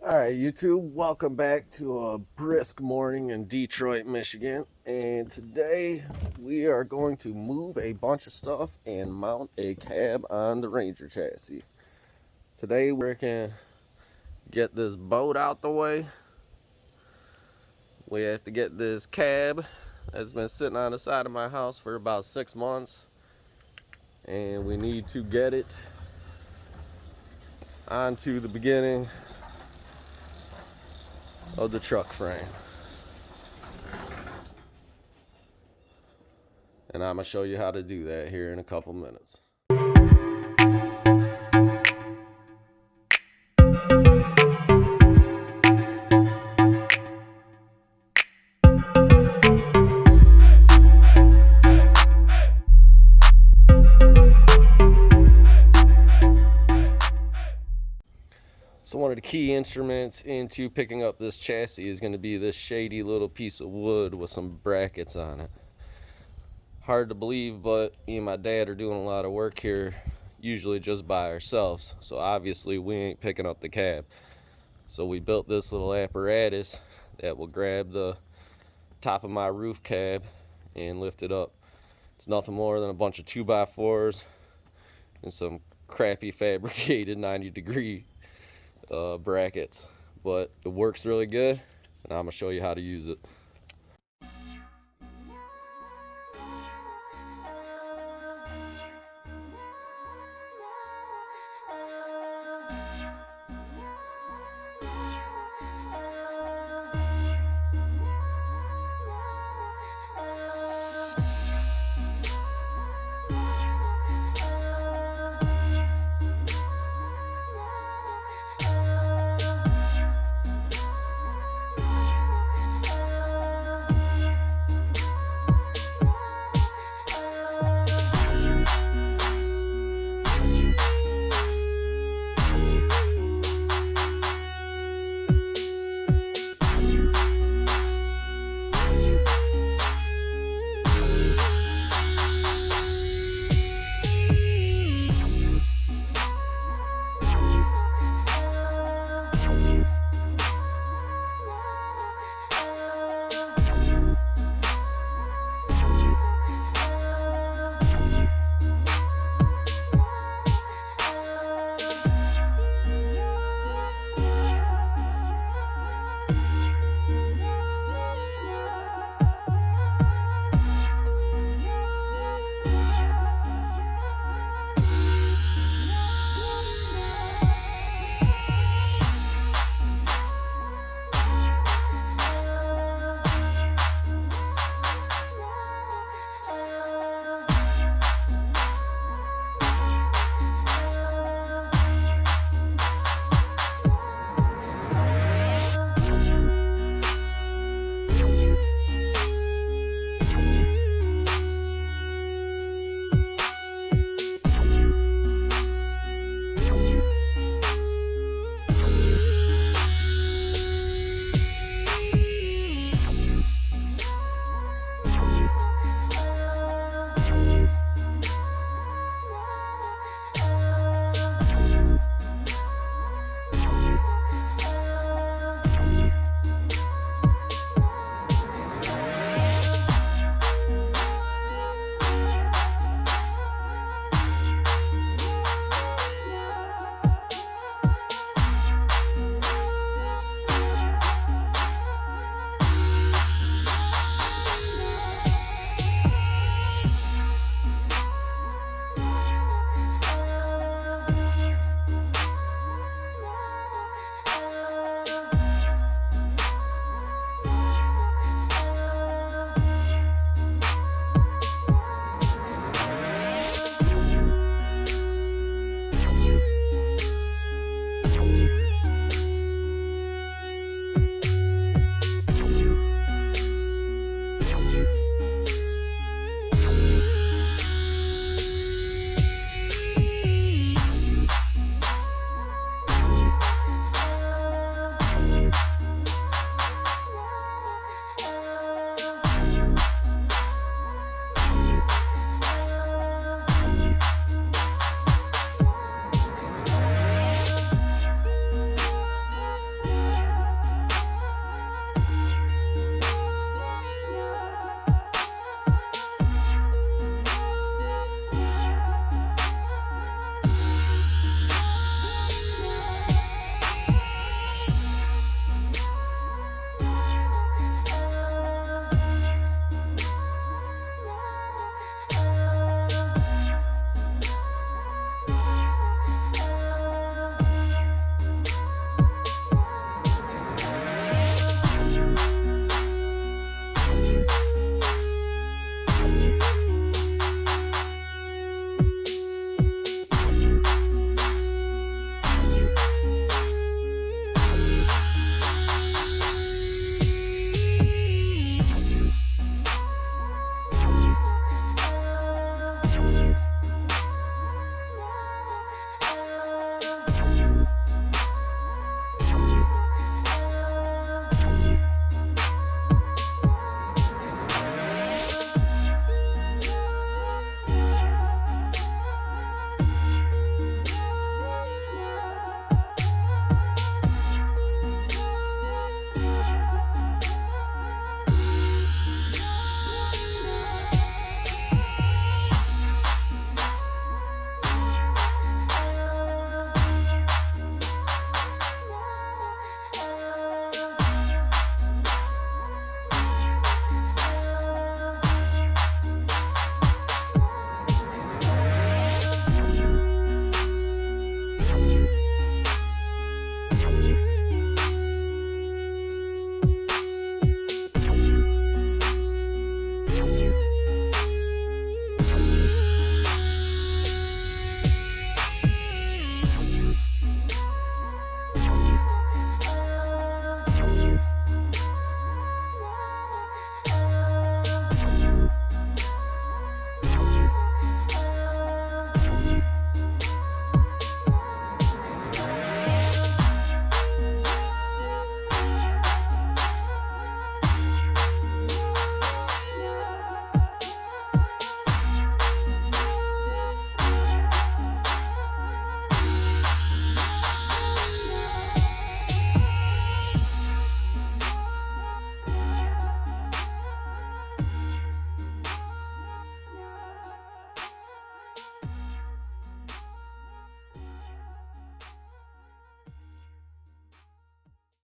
Alright, YouTube, welcome back to a brisk morning in Detroit, Michigan. And today we are going to move a bunch of stuff and mount a cab on the Ranger chassis. Today we're going to get this boat out the way. We have to get this cab that's been sitting on the side of my house for about 6 months. And we need to get it onto the beginning of the truck frame. And I'm going to show you how to do that here in a couple minutes. So one of the key instruments into picking up this chassis is going to be this shady little piece of wood with some brackets on it. Hard to believe, but me and my dad are doing a lot of work here, usually just by ourselves. So obviously we ain't picking up the cab. So we built this little apparatus that will grab the top of my roof cab and lift it up. It's nothing more than a bunch of 2x4s and some crappy fabricated 90-degree brackets, but it works really good, and I'm gonna show you how to use it.